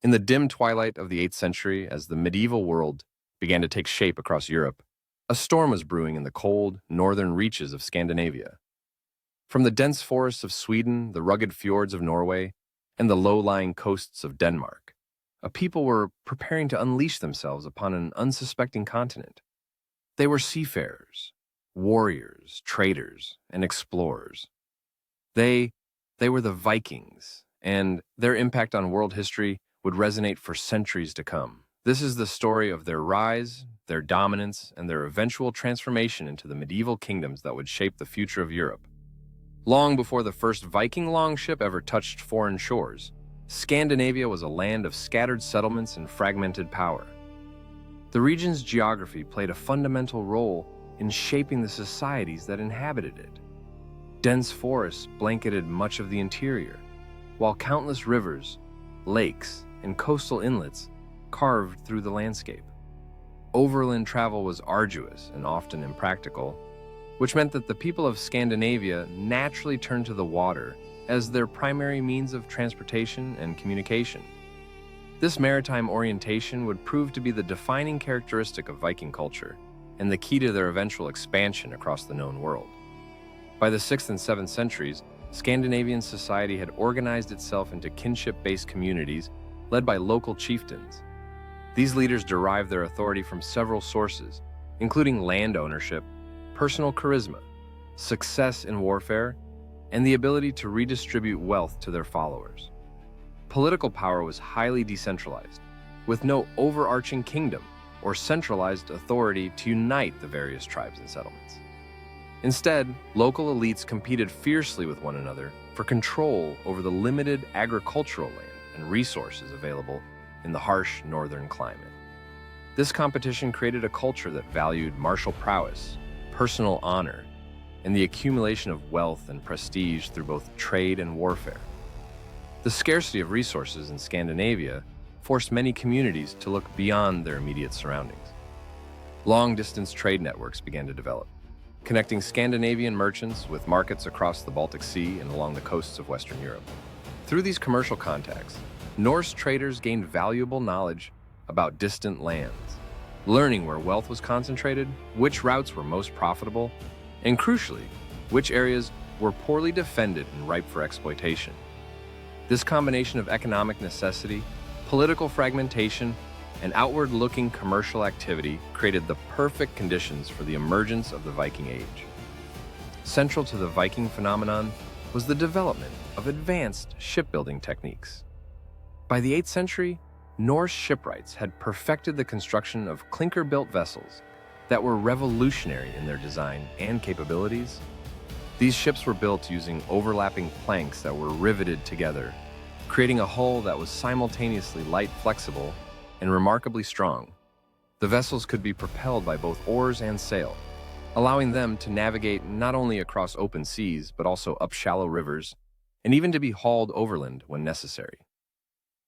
In the dim twilight of the 8th century, as the medieval world began to take shape across Europe, a storm was brewing in the cold, northern reaches of Scandinavia. From the dense forests of Sweden, the rugged fjords of Norway, and the low-lying coasts of Denmark, a people were preparing to unleash themselves upon an unsuspecting continent. They were seafarers, warriors, traders, and explorers. They were the Vikings, and their impact on world history would resonate for centuries to come. This is the story of their rise, their dominance, and their eventual transformation into the medieval kingdoms that would shape the future of Europe. Long before the first Viking longship ever touched foreign shores, Scandinavia was a land of scattered settlements and fragmented power. The region's geography played a fundamental role in shaping the societies that inhabited it. Dense forests blanketed much of the interior, while countless rivers, lakes, and coastal inlets carved through the landscape. Overland travel was arduous and often impractical, which meant that the people of Scandinavia naturally turned to the water as their primary means of transportation and communication. This maritime orientation would prove to be the defining characteristic of Viking culture and the key to their eventual expansion across the known world. By the 6th and 7th centuries, Scandinavian society had organized itself into kinship-based communities led by local chieftains. These leaders derived their authority from several sources, including land ownership, personal charisma, success in warfare, and the ability to redistribute wealth to their followers. Political power was highly decentralized, with no overarching kingdom or centralized authority to unite the various tribes and settlements. Instead, local elites competed fiercely with one another for control over the limited agricultural land and resources available in the harsh northern climate. This competition created a culture that valued martial prowess, personal honor, and the accumulation of wealth and prestige through both trade and warfare. The scarcity of resources in Scandinavia forced many communities to look beyond their immediate surroundings. Long-distance trade networks began to develop, connecting Scandinavian merchants with markets across the Baltic Sea and along the coasts of Western Europe. Through these commercial contacts, Norse traders gained valuable knowledge about distant lands, learning where wealth was concentrated, which routes were most profitable, and crucially, which areas were poorly defended and ripe for exploitation. This combination of economic necessity, political fragmentation, and outward-looking commercial activity created the perfect conditions for the emergence of the Viking Age. Central to the Viking phenomenon was the development of advanced shipbuilding techniques. By the 8th century, Norse shipwrights had perfected the construction of clinker-built vessels that were revolutionary in their design and capabilities. These ships were built using overlapping planks that were riveted together, creating a hull that was simultaneously light, flexible, and remarkably strong. The vessels could be propelled by both oars and sail, allowing them to navigate not only across open seas, but also up shallow rivers, and even to be hauled overland when necessary.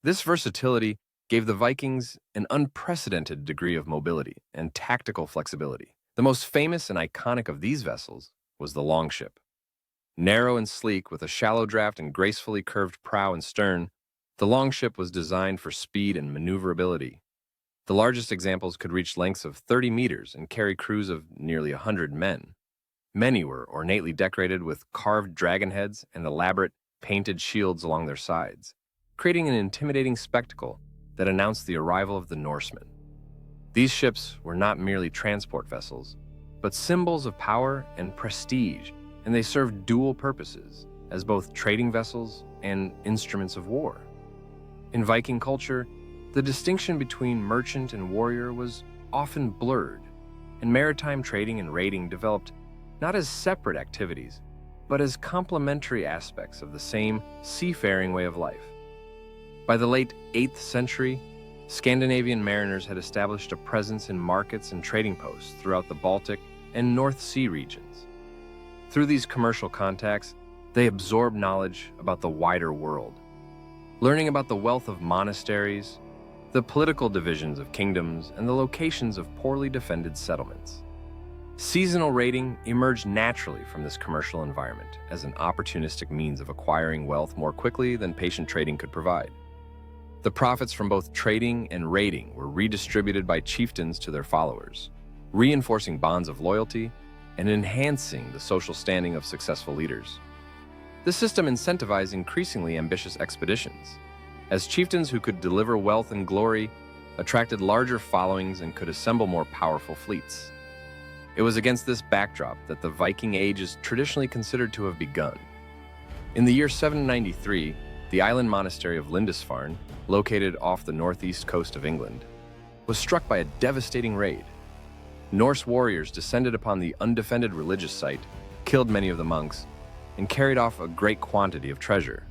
This versatility gave the Vikings an unprecedented degree of mobility and tactical flexibility. The most famous and iconic of these vessels was the longship. Narrow and sleek with a shallow draft and gracefully curved prow and stern, the longship was designed for speed and maneuverability. The largest examples could reach lengths of 30 meters and carry crews of nearly 100 men. Many were ornately decorated with carved dragon heads and elaborate painted shields along their sides, creating an intimidating spectacle that announced the arrival of the Norsemen. These ships were not merely transport vessels, but symbols of power and prestige, and they served dual purposes as both trading vessels and instruments of war. In Viking culture, the distinction between merchant and warrior was often blurred, and maritime trading and raiding developed not as separate activities, but as complementary aspects of the same seafaring way of life. By the late 8th century, Scandinavian mariners had established a presence in markets and trading posts throughout the Baltic and North Sea regions. Through these commercial contacts, they absorbed knowledge about the wider world, learning about the wealth of monasteries, the political divisions of kingdoms, and the locations of poorly defended settlements. Seasonal raiding emerged naturally from this commercial environment as an opportunistic means of acquiring wealth more quickly than patient trading could provide. The profits from both trading and raiding were redistributed by chieftains to their followers, reinforcing bonds of loyalty and enhancing the social standing of successful leaders. This system incentivized increasingly ambitious expeditions, as chieftains who could deliver wealth and glory attracted larger followings and could assemble more powerful fleets. It was against this backdrop that the Viking Age is traditionally considered to have begun. In the year 793, the island monastery of Lindisfarne, located off the northeast coast of England, was struck by a devastating raid. Norse warriors descended upon the undefended religious site, killed many of the monks, and carried off a great quantity of treasure.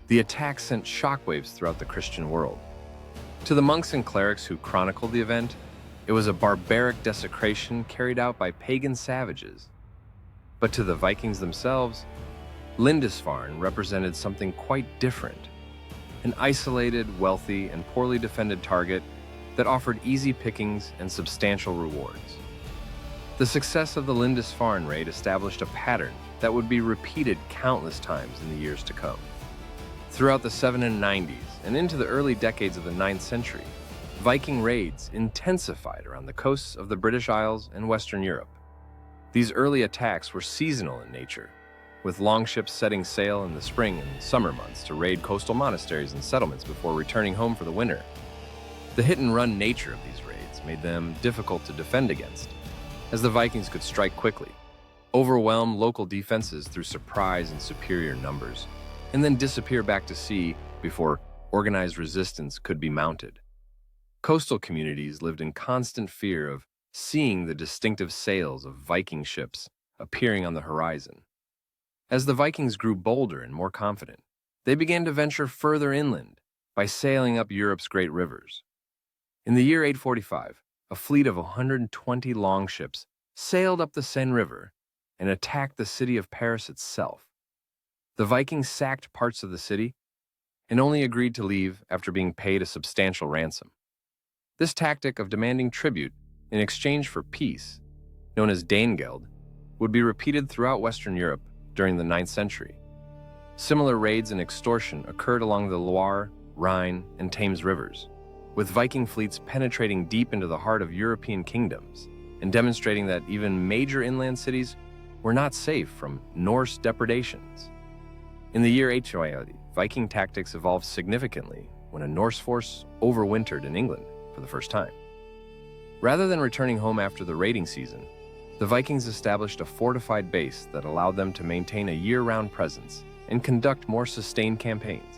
The attack sent shockwaves throughout the Christian world. To the monks and clerics who chronicled the event, it was a barbaric desecration carried out by pagan savages. But to the Vikings themselves, Lindisfarne represented something quite different. An isolated, wealthy, and poorly defended target that offered easy pickings and substantial rewards. The success of the Lindisfarne raid established a pattern that would be repeated countless times in the years to come. Throughout the 790s and into the early decades of the 9th century, Viking raids intensified around the coasts of the British Isles and Western Europe. These early attacks were seasonal in nature, with longships setting sail in the spring and summer months to raid coastal monasteries and settlements before returning home for the winter. The hit-and-run nature of these raids made them difficult to defend against, as the Vikings could strike quickly, overwhelm local defenses through surprise and superior numbers, and then disappear back to sea before organized resistance could be mounted. Coastal communities lived in constant fear of seeing the distinctive sails of Viking ships appearing on the horizon. As the Vikings grew bolder and more confident, they began to venture further inland by sailing up Europe's great rivers. In the year 845, a fleet of 120 longships sailed up the Seine River and attacked the city of Paris itself. The Vikings sacked parts of the city and only agreed to leave after being paid a substantial ransom. This tactic of demanding tribute in exchange for peace, known as Danegeld, would be repeated throughout Western Europe during the 9th century. Similar raids and extortion occurred along the Loire, Rhine, and Thames rivers, with Viking fleets penetrating deep into the heart of European kingdoms and demonstrating that even major inland cities were not safe from Norse depredations. In the year 820, Viking tactics evolved significantly when a Norse force overwintered in England for the first time. Rather than returning home after the raiding season, the Vikings established a fortified base that allowed them to maintain a year-round presence and conduct more sustained campaigns.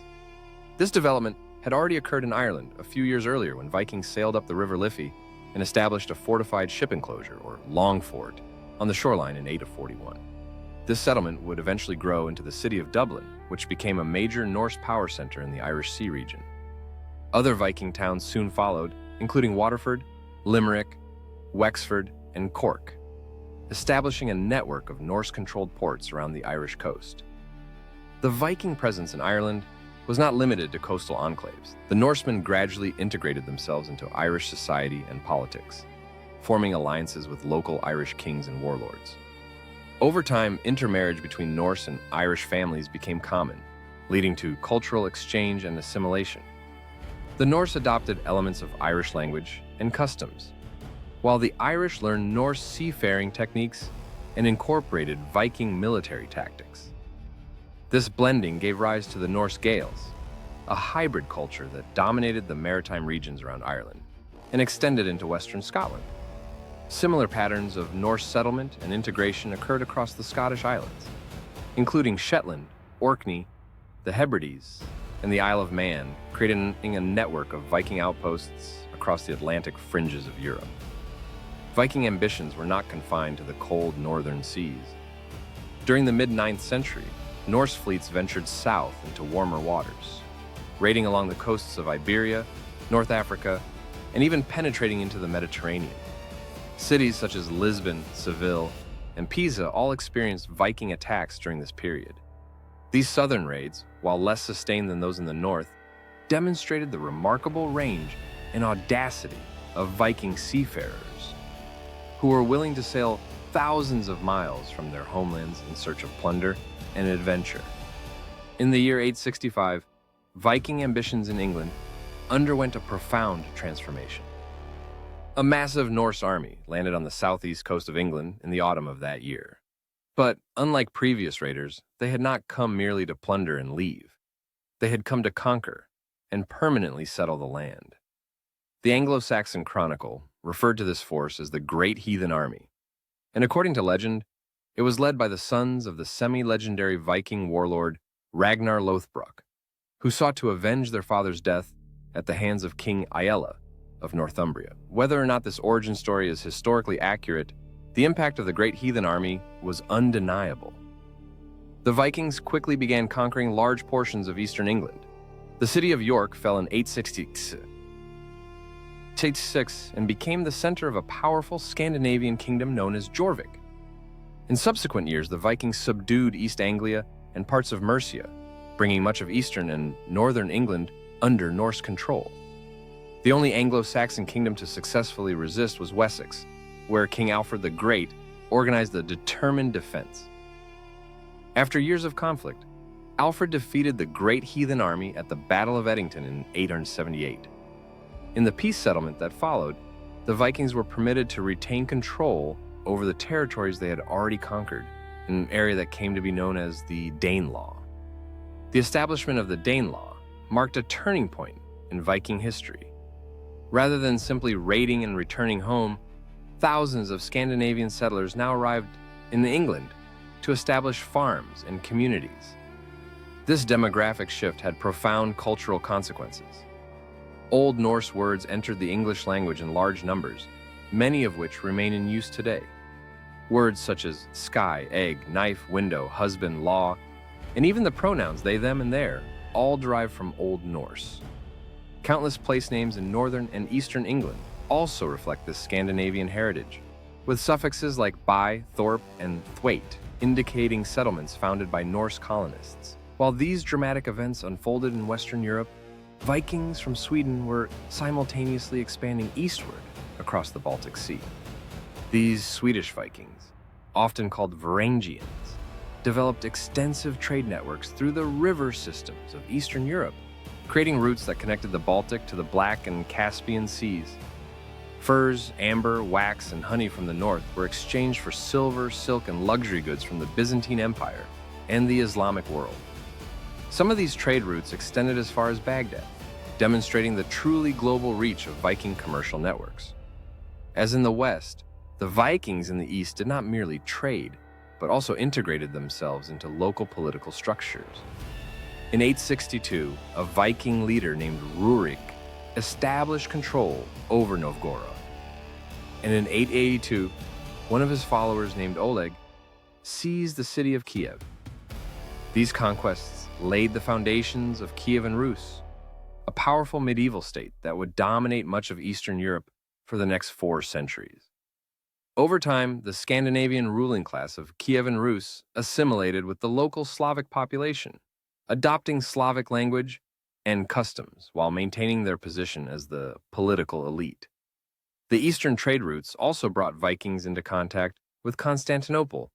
This development had already occurred in Ireland a few years earlier when Vikings sailed up the River Liffey and established a fortified ship enclosure, or long fort, on the shoreline in 841. This settlement would eventually grow into the city of Dublin, which became a major Norse power center in the Irish Sea region. Other Viking towns soon followed, including Waterford, Limerick, Wexford, and Cork, establishing a network of Norse-controlled ports around the Irish coast. The Viking presence in Ireland was not limited to coastal enclaves. The Norsemen gradually integrated themselves into Irish society and politics, forming alliances with local Irish kings and warlords. Over time, intermarriage between Norse and Irish families became common, leading to cultural exchange and assimilation. The Norse adopted elements of Irish language and customs, while the Irish learned Norse seafaring techniques and incorporated Viking military tactics. This blending gave rise to the Norse Gaels, a hybrid culture that dominated the maritime regions around Ireland and extended into western Scotland. Similar patterns of Norse settlement and integration occurred across the Scottish Islands, including Shetland, Orkney, the Hebrides, and the Isle of Man, creating a network of Viking outposts across the Atlantic fringes of Europe. Viking ambitions were not confined to the cold northern seas. During the mid-9th century, Norse fleets ventured south into warmer waters, raiding along the coasts of Iberia, North Africa, and even penetrating into the Mediterranean. Cities such as Lisbon, Seville, and Pisa all experienced Viking attacks during this period. These southern raids, while less sustained than those in the north, demonstrated the remarkable range and audacity of Viking seafarers, who were willing to sail thousands of miles from their homelands in search of plunder and adventure. In the year 865, Viking ambitions in England underwent a profound transformation. A massive Norse army landed on the southeast coast of England in the autumn of that year. But unlike previous raiders, they had not come merely to plunder and leave. They had come to conquer and permanently settle the land. The Anglo-Saxon Chronicle referred to this force as the Great Heathen Army, and according to legend, it was led by the sons of the semi-legendary Viking warlord Ragnar Lothbrok, who sought to avenge their father's death at the hands of King Aella of Northumbria. Whether or not this origin story is historically accurate, the impact of the Great Heathen Army was undeniable. The Vikings quickly began conquering large portions of eastern England. The city of York fell in 866 and became the center of a powerful Scandinavian kingdom known as Jorvik. In subsequent years, the Vikings subdued East Anglia and parts of Mercia, bringing much of eastern and northern England under Norse control. The only Anglo-Saxon kingdom to successfully resist was Wessex, where King Alfred the Great organized a determined defense. After years of conflict, Alfred defeated the Great Heathen Army at the Battle of Edington in 878. In the peace settlement that followed, the Vikings were permitted to retain control over the territories they had already conquered, an area that came to be known as the Danelaw. The establishment of the Danelaw marked a turning point in Viking history. Rather than simply raiding and returning home, thousands of Scandinavian settlers now arrived in England to establish farms and communities. This demographic shift had profound cultural consequences. Old Norse words entered the English language in large numbers, many of which remain in use today. Words such as sky, egg, knife, window, husband, law, and even the pronouns they, them, and their all derive from Old Norse. Countless place names in northern and eastern England also reflect this Scandinavian heritage, with suffixes like by, thorpe, and thwaite indicating settlements founded by Norse colonists. While these dramatic events unfolded in Western Europe, Vikings from Sweden were simultaneously expanding eastward across the Baltic Sea. These Swedish Vikings, often called Varangians, developed extensive trade networks through the river systems of Eastern Europe, creating routes that connected the Baltic to the Black and Caspian Seas. Furs, amber, wax, and honey from the north were exchanged for silver, silk, and luxury goods from the Byzantine Empire and the Islamic world. Some of these trade routes extended as far as Baghdad, demonstrating the truly global reach of Viking commercial networks. As in the West, the Vikings in the East did not merely trade, but also integrated themselves into local political structures. In 862, a Viking leader named Rurik established control over Novgorod. And in 882, one of his followers named Oleg seized the city of Kiev. These conquests laid the foundations of Kievan Rus, a powerful medieval state that would dominate much of Eastern Europe for the next 4 centuries. Over time, the Scandinavian ruling class of Kievan Rus assimilated with the local Slavic population, adopting Slavic language and customs while maintaining their position as the political elite. The eastern trade routes also brought Vikings into contact with Constantinople,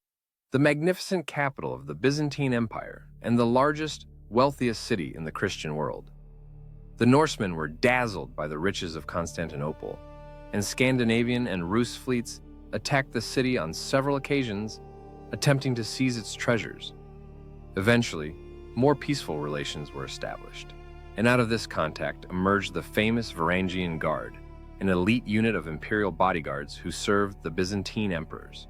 the magnificent capital of the Byzantine Empire and the largest, wealthiest city in the Christian world. The Norsemen were dazzled by the riches of Constantinople, and Scandinavian and Rus fleets attacked the city on several occasions, attempting to seize its treasures. Eventually, more peaceful relations were established, and out of this contact emerged the famous Varangian Guard, an elite unit of imperial bodyguards who served the Byzantine emperors.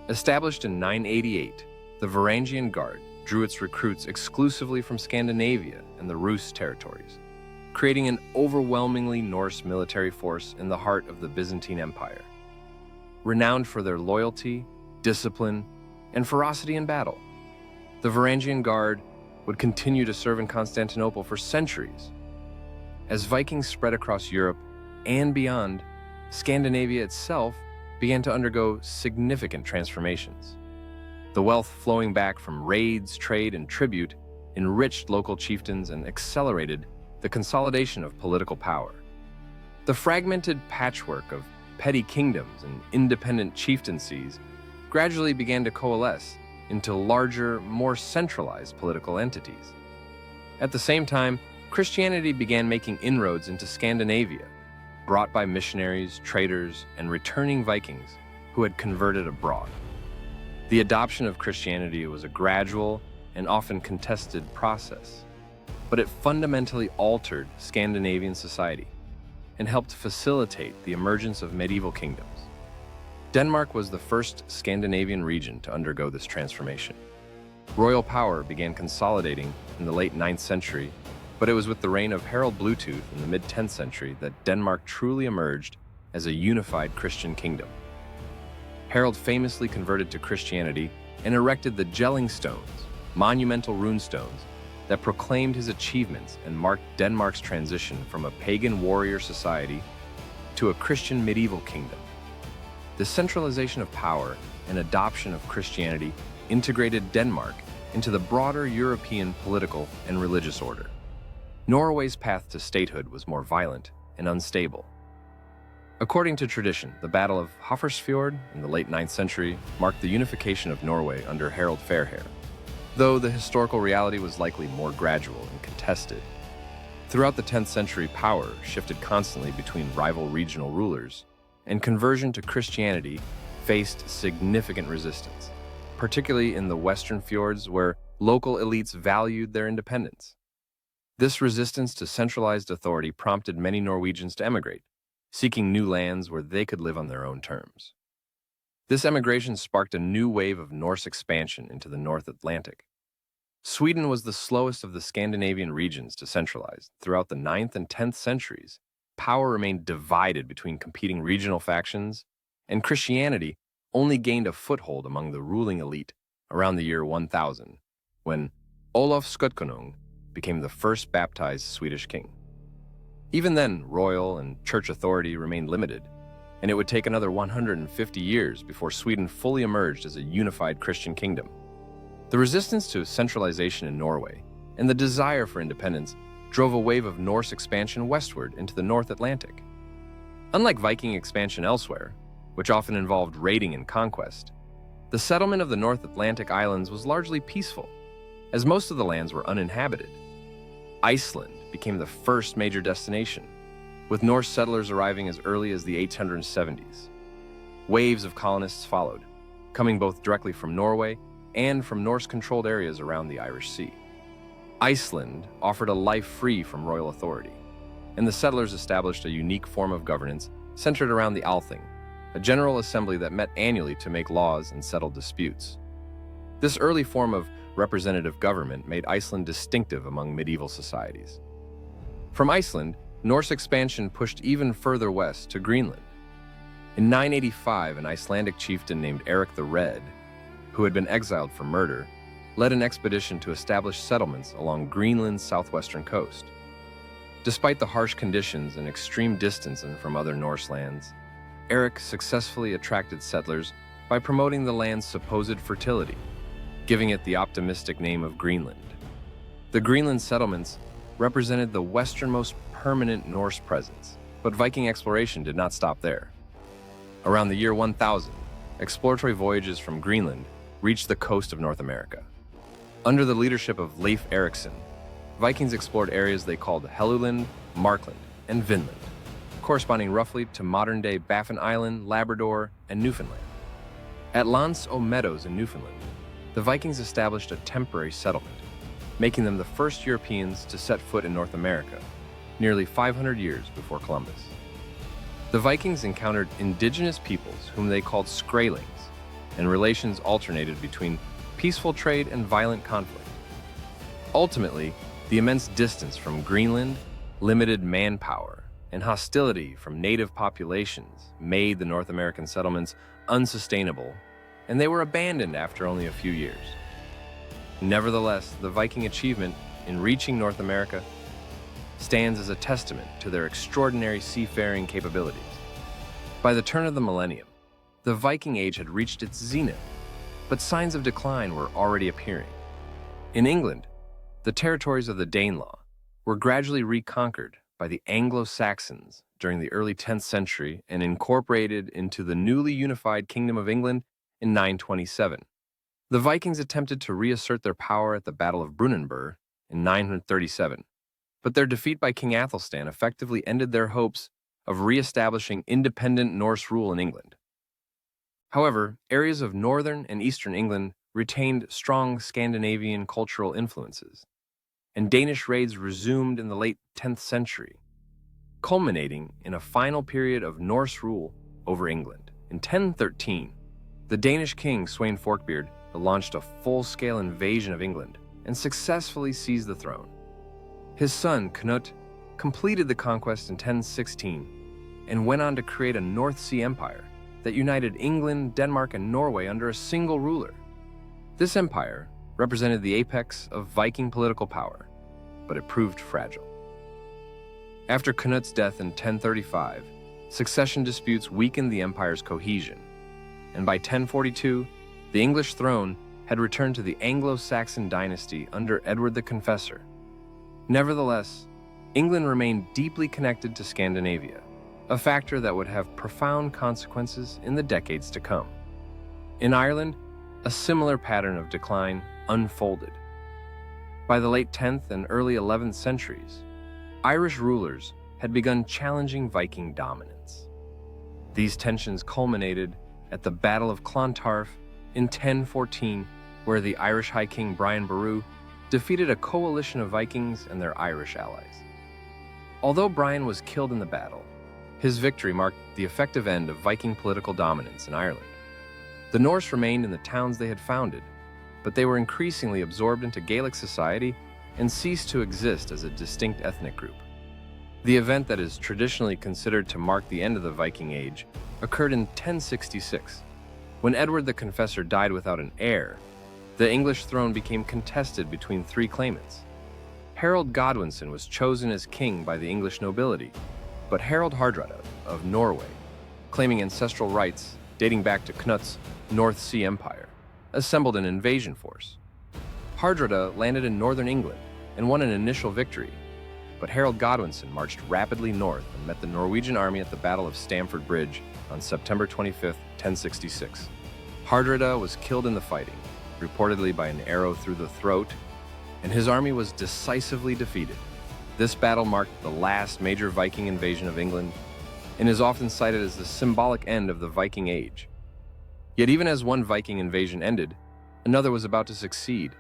Established in 988, the Varangian Guard drew its recruits exclusively from Scandinavia and the Rus territories, creating an overwhelmingly Norse military force in the heart of the Byzantine Empire. Renowned for their loyalty, discipline, and ferocity in battle, the Varangian Guard would continue to serve in Constantinople for centuries. As Vikings spread across Europe and beyond, Scandinavia itself began to undergo significant transformations. The wealth flowing back from raids, trade, and tribute enriched local chieftains and accelerated the consolidation of political power. The fragmented patchwork of petty kingdoms and independent chieftaincies gradually began to coalesce into larger, more centralized political entities. At the same time, Christianity began making inroads into Scandinavia, brought by missionaries, traders, and returning Vikings who had converted abroad. The adoption of Christianity was a gradual and often contested process, but it fundamentally altered Scandinavian society and helped facilitate the emergence of medieval kingdoms. Denmark was the first Scandinavian region to undergo this transformation. Royal power began consolidating in the late 9th century, but it was with the reign of Harald Bluetooth in the mid-10th century that Denmark truly emerged as a unified Christian kingdom. Harald famously converted to Christianity and erected the Jelling Stones, monumental rune stones, that proclaimed his achievements and marked Denmark's transition from a pagan warrior society to a Christian medieval kingdom. The centralization of power and adoption of Christianity integrated Denmark into the broader European political and religious order. Norway's path to statehood was more violent and unstable. According to tradition, the Battle of Hafrsfjord in the late 9th century marked the unification of Norway under Harald Fairhair, though the historical reality was likely more gradual and contested. Throughout the 10th century, power shifted constantly between rival regional rulers, and conversion to Christianity faced significant resistance, particularly in the western fjords where local elites valued their independence. This resistance to centralized authority prompted many Norwegians to emigrate, seeking new lands where they could live on their own terms. This emigration sparked a new wave of Norse expansion into the North Atlantic. Sweden was the slowest of the Scandinavian regions to centralize. Throughout the 9th and 10th centuries, power remained divided between competing regional factions, and Christianity only gained a foothold among the ruling elite around the year 1000, when Olof Skotkonung became the first baptized Swedish king. Even then, royal and church authority remained limited, and it would take another 150 years before Sweden fully emerged as a unified Christian kingdom. The resistance to centralization in Norway and the desire for independence drove a wave of Norse expansion westward into the North Atlantic. Unlike Viking expansion elsewhere, which often involved raiding and conquest, the settlement of the North Atlantic islands was largely peaceful, as most of the lands were uninhabited. Iceland became the first major destination, with Norse settlers arriving as early as the 870s. Waves of colonists followed, coming both directly from Norway and from Norse-controlled areas around the Irish Sea. Iceland offered a life free from royal authority, and the settlers established a unique form of governance centered around the Althing, a general assembly that met annually to make laws and settle disputes. This early form of representative government made Iceland distinctive among medieval societies. From Iceland, Norse expansion pushed even further west to Greenland. In 985, an Icelandic chieftain named Eric the Red, who had been exiled for murder, led an expedition to establish settlements along Greenland's southwestern coast. Despite the harsh conditions and extreme distance from other Norse lands, Eric successfully attracted settlers by promoting the land's supposed fertility, giving it the optimistic name of Greenland. The Greenland settlements represented the westernmost permanent Norse presence, but Viking exploration did not stop there. Around the year 1000, exploratory voyages from Greenland reached the coast of North America. Under the leadership of Leif Erikson, Vikings explored areas they called Helluland, Markland, and Vinland, corresponding roughly to modern-day Baffin Island, Labrador, and Newfoundland. At Lance aux Meadows in Newfoundland, the Vikings established a temporary settlement, making them the first Europeans to set foot in North America, nearly 500 years before Columbus. The Vikings encountered indigenous peoples whom they called Skraelings, and relations alternated between peaceful trade and violent conflict. Ultimately, the immense distance from Greenland, limited manpower, and hostility from native populations made the North American settlements unsustainable, and they were abandoned after only a few years. Nevertheless, the Viking achievement in reaching North America stands as a testament to their extraordinary seafaring capabilities. By the turn of the millennium, the Viking Age had reached its zenith, but signs of decline were already appearing. In England, the territories of the Danelaw were gradually reconquered by the Anglo-Saxons during the early 10th century and incorporated into the newly unified Kingdom of England in 927. The Vikings attempted to reassert their power at the Battle of Brunanburh in 937, but their defeat by King Athelstan effectively ended their hopes of re-establishing independent Norse rule in England. However, areas of northern and eastern England retained strong Scandinavian cultural influences, and Danish raids resumed in the late 10th century, culminating in a final period of Norse rule over England. In 1013, the Danish king Sweyn Forkbeard launched a full-scale invasion of England and successfully seized the throne. His son, Canute, completed the conquest in 1016 and went on to create a North Sea empire that united England, Denmark, and Norway under a single ruler. This empire represented the apex of Viking political power, but it proved fragile. After Canute's death in 1035, succession disputes weakened the empire's cohesion, and by 1042, the English throne had returned to the Anglo-Saxon dynasty under Edward the Confessor. Nevertheless, England remained deeply connected to Scandinavia, a factor that would have profound consequences in the decades to come. In Ireland, a similar pattern of decline unfolded. By the late 10th and early 11th centuries, Irish rulers had begun challenging Viking dominance. These tensions culminated at the Battle of Clontarf in 1014, where the Irish High King Brian Boru defeated a coalition of Vikings and their Irish allies. Although Brian was killed in the battle, his victory marked the effective end of Viking political dominance in Ireland. The Norse remained in the towns they had founded, but they were increasingly absorbed into Gaelic society and ceased to exist as a distinct ethnic group. The event that is traditionally considered to mark the end of the Viking Age occurred in 1066. When Edward the Confessor died without an heir, the English throne became contested between three claimants. Harold Godwinson was chosen as king by the English nobility, but Harald Hardrada of Norway, claiming ancestral rights dating back to Knuth's North Sea Empire, assembled an invasion force. Hardrada landed in northern England and won an initial victory, but Harold Godwinson marched rapidly north and met the Norwegian army at the Battle of Stamford Bridge on September 25, 1066. Hardrada was killed in the fighting, reportedly by an arrow through the throat, and his army was decisively defeated. This battle marked the last major Viking invasion of England and is often cited as the symbolic end of the Viking Age. Yet even as one Viking invasion ended, another was about to succeed.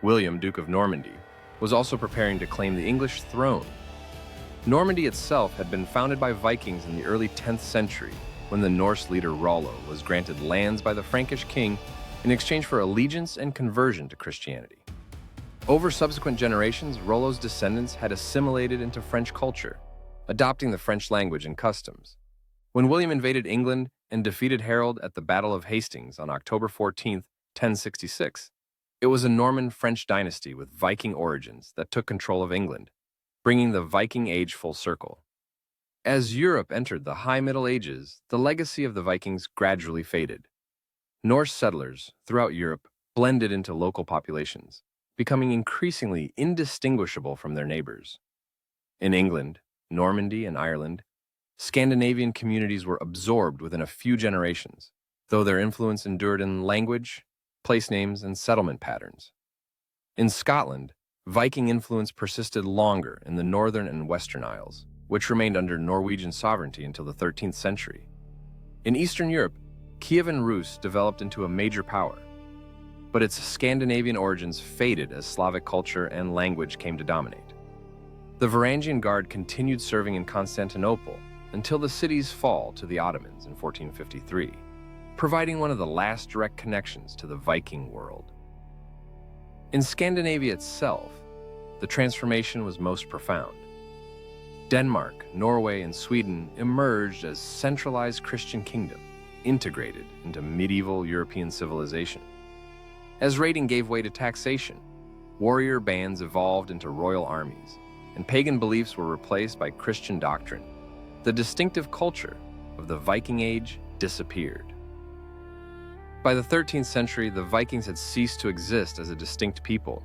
William, Duke of Normandy, was also preparing to claim the English throne. Normandy itself had been founded by Vikings in the early 10th century, when the Norse leader Rollo was granted lands by the Frankish king in exchange for allegiance and conversion to Christianity. Over subsequent generations, Rollo's descendants had assimilated into French culture, adopting the French language and customs. When William invaded England and defeated Harold at the Battle of Hastings on October 14, 1066, it was a Norman French dynasty with Viking origins that took control of England, bringing the Viking Age full circle. As Europe entered the High Middle Ages, the legacy of the Vikings gradually faded. Norse settlers throughout Europe blended into local populations, becoming increasingly indistinguishable from their neighbors. In England, Normandy, and Ireland, Scandinavian communities were absorbed within a few generations, though their influence endured in language, place names, and settlement patterns. In Scotland, Viking influence persisted longer in the Northern and Western Isles, which remained under Norwegian sovereignty until the 13th century. In Eastern Europe, Kievan Rus developed into a major power, but its Scandinavian origins faded as Slavic culture and language came to dominate. The Varangian Guard continued serving in Constantinople until the city's fall to the Ottomans in 1453, providing one of the last direct connections to the Viking world. In Scandinavia itself, the transformation was most profound. Denmark, Norway, and Sweden emerged as centralized Christian kingdoms, integrated into medieval European civilization. As raiding gave way to taxation, warrior bands evolved into royal armies, and pagan beliefs were replaced by Christian doctrine. The distinctive culture of the Viking Age disappeared. By the 13th century, the Vikings had ceased to exist as a distinct people,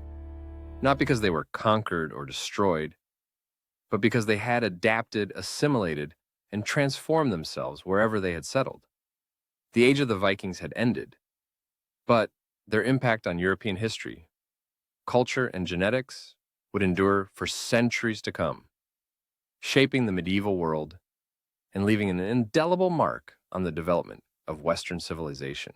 not because they were conquered or destroyed, but because they had adapted, assimilated, and transformed themselves wherever they had settled. The age of the Vikings had ended, but their impact on European history culture, and genetics would endure for centuries to come, shaping the medieval world and leaving an indelible mark on the development of Western civilization.